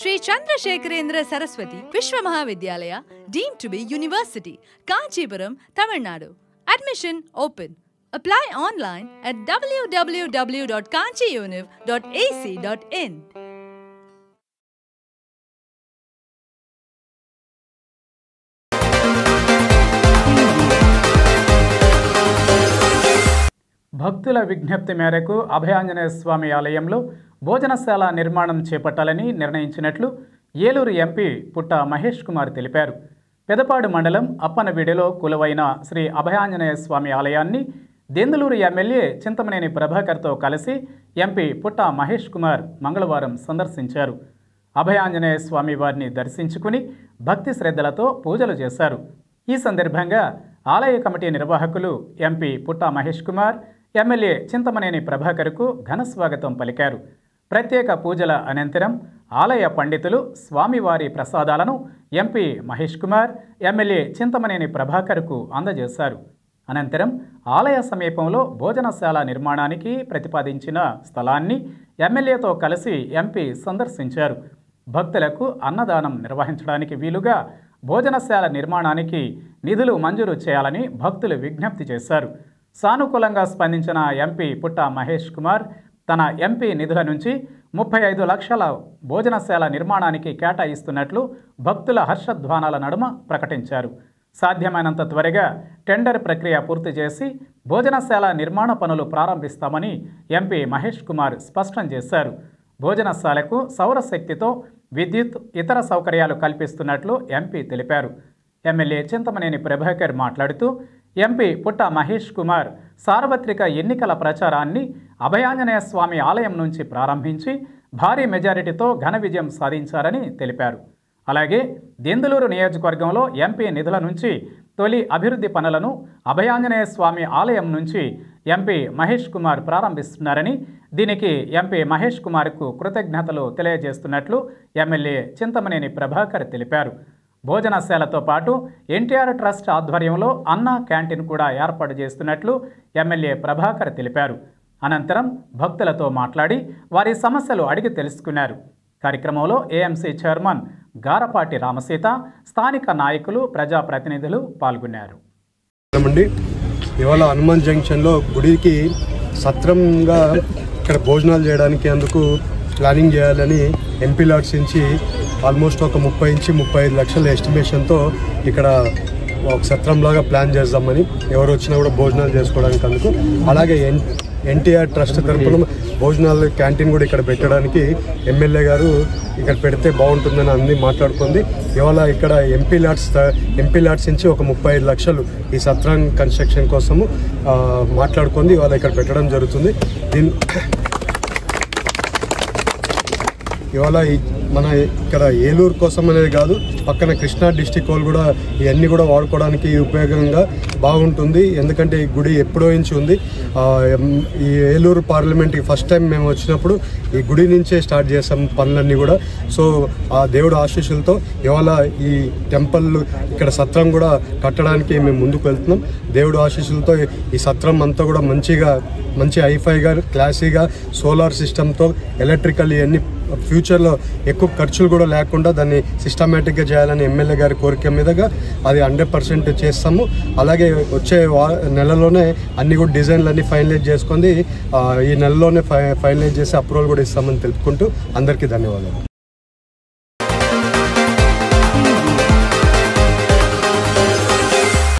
Sri Chandrasekharendra Saraswati Vishwa Mahavidyalaya, deemed to be University, Kanchipuram, Tamil Nadu. Admission open. Apply online at www.kanchiuniv.ac.in. భక్తుల విజ్ఞప్తి మేరకు అభయాంజనేయ స్వామి ఆలయంలో భోజనశాల నిర్మాణం చేపట్టాలని నిర్ణయించినట్లు ఏలూరు ఎంపీ పుట్ట మహేష్ కుమార్ తెలిపారు. పెదపాడు మండలం అప్పనవీడిలో కొలువైన శ్రీ అభయాంజనేయ స్వామి ఆలయాన్ని దెందులూరు ఎమ్మెల్యే చింతమనేని ప్రభాకర్తో కలిసి ఎంపీ పుట్ట మహేష్ కుమార్ మంగళవారం సందర్శించారు. అభయాంజనేయ స్వామి వారిని దర్శించుకుని భక్తి శ్రద్ధలతో పూజలు చేశారు. ఈ సందర్భంగా ఆలయ కమిటీ నిర్వాహకులు ఎంపీ పుట్ట మహేష్ కుమార్, ఎమ్మెల్యే చింతమనేని ప్రభాకర్కు ఘన స్వాగతం పలికారు. ప్రత్యేక పూజల అనంతరం ఆలయ పండితులు స్వామివారి ప్రసాదాలను ఎంపీ మహేష్ కుమార్, ఎమ్మెల్యే చింతమనేని ప్రభాకర్కు అందజేశారు. అనంతరం ఆలయ సమీపంలో భోజనశాల నిర్మాణానికి ప్రతిపాదించిన స్థలాన్ని ఎమ్మెల్యేతో కలిసి ఎంపీ సందర్శించారు. భక్తులకు అన్నదానం నిర్వహించడానికి వీలుగా భోజనశాల నిర్మాణానికి నిధులు మంజూరు చేయాలని భక్తులు విజ్ఞప్తి చేశారు. సానుకూలంగా స్పందించిన ఎంపీ పుట్ట మహేష్ కుమార్ తన ఎంపీ నిధుల నుంచి 35 లక్షల భోజనశాల నిర్మాణానికి కేటాయిస్తున్నట్లు భక్తుల హర్షధ్వానాల నడుమ ప్రకటించారు. సాధ్యమైనంత త్వరగా టెండర్ ప్రక్రియ పూర్తి చేసి భోజనశాల నిర్మాణ పనులు ప్రారంభిస్తామని ఎంపీ మహేష్ కుమార్ స్పష్టం చేశారు. భోజనశాలకు సౌరశక్తితో విద్యుత్, ఇతర సౌకర్యాలు కల్పిస్తున్నట్లు ఎంపీ తెలిపారు. ఎమ్మెల్యే చింతమనేని ప్రభాకర్ మాట్లాడుతూ ఎంపీ పుట్ట మహేష్ కుమార్ సార్వత్రిక ఎన్నికల ప్రచారాన్ని అభయాంజనేయ స్వామి ఆలయం నుంచి ప్రారంభించి భారీ మెజారిటీతో ఘన విజయం సాధించారని తెలిపారు. అలాగే దెందులూరు నియోజకవర్గంలో ఎంపీ నిధుల నుంచి తొలి అభివృద్ధి పనులను అభయాంజనేయ స్వామి ఆలయం నుంచి ఎంపీ మహేష్ కుమార్ ప్రారంభిస్తున్నారని, దీనికి ఎంపీ మహేష్ కుమార్కు కృతజ్ఞతలు తెలియజేస్తున్నట్లు ఎమ్మెల్యే చింతమనేని ప్రభాకర్ తెలిపారు. భోజనశాలతో పాటు ఎన్టీఆర్ ట్రస్ట్ ఆధ్వర్యంలో అన్నా క్యాంటీన్ కూడా ఏర్పాటు చేస్తున్నట్లు ఎమ్మెల్యే ప్రభాకర్ తెలిపారు. అనంతరం భక్తులతో మాట్లాడి వారి సమస్యలు అడిగి తెలుసుకున్నారు. కార్యక్రమంలో ఏఎంసీ చైర్మన్ గారపాటి రామసీత, స్థానిక నాయకులు, ప్రజాప్రతినిధులు పాల్గొన్నారు. ఇవాళ హనుమాన్ జంక్షన్లో గుడికి సత్రంగా ఇక్కడ భోజనాలు చేయడానికి అందుకు ప్లానింగ్ చేయాలని ఎంపీ లాట్స్ నుంచి ఆల్మోస్ట్ ఒక 30 నుంచి 35 లక్షల ఎస్టిమేషన్తో ఇక్కడ ఒక సత్రంలాగా ప్లాన్ చేద్దామని, ఎవరు వచ్చినా కూడా భోజనాలు చేసుకోవడానికి అందుకు. అలాగే ఎన్టీఆర్ ట్రస్ట్ తరఫున భోజనాలు క్యాంటీన్ కూడా ఇక్కడ పెట్టడానికి ఎమ్మెల్యే గారు ఇక్కడ పెడితే బాగుంటుందని అన్ని మాట్లాడుకుంది. ఇవాళ ఇక్కడ ఎంపీ లాట్స్ నుంచి ఒక 35 లక్షలు ఈ సత్రం కన్స్ట్రక్షన్ కోసము మాట్లాడుకుంది. ఇవాళ ఇక్కడ పెట్టడం జరుగుతుంది. ఇవాళ మన ఇక్కడ ఏలూరు కోసం అనేది కాదు, పక్కన కృష్ణా డిస్టిక్ వాళ్ళు కూడా ఇవన్నీ కూడా వాడుకోవడానికి ఉపయోగంగా బాగుంటుంది. ఎందుకంటే ఈ గుడి ఎప్పుడో నుంచి ఉంది. ఈ ఏలూరు పార్లమెంట్కి ఫస్ట్ టైం మేము వచ్చినప్పుడు ఈ గుడి నుంచే స్టార్ట్ చేసాం పనులన్నీ కూడా. సో ఆ దేవుడు ఆశీస్సులతో ఇవాళ ఈ టెంపుల్ ఇక్కడ సత్రం కూడా కట్టడానికి మేము ముందుకు వెళ్తున్నాం. దేవుడు ఆశీస్సులతో ఈ సత్రం అంతా కూడా మంచి హైఫైగా, క్లాసీగా, సోలార్ సిస్టంతో, ఎలక్ట్రికల్ ఇవన్నీ ఫ్యూచర్లో ఎక్కువ ఖర్చులు కూడా లేకుండా దాన్ని సిస్టమేటిక్గా చేయాలని ఎమ్మెల్యే గారి కోరిక మీదుగా అది 100% చేస్తాము. అలాగే వచ్చే నెలలోనే అన్ని కూడా డిజైన్లు అన్నీ ఫైనలైజ్ చేసుకొని ఈ నెలలోనే ఫైనలైజ్ చేసి అప్రూవల్ కూడా ఇస్తామని తెలుపుకుంటూ అందరికీ ధన్యవాదాలు.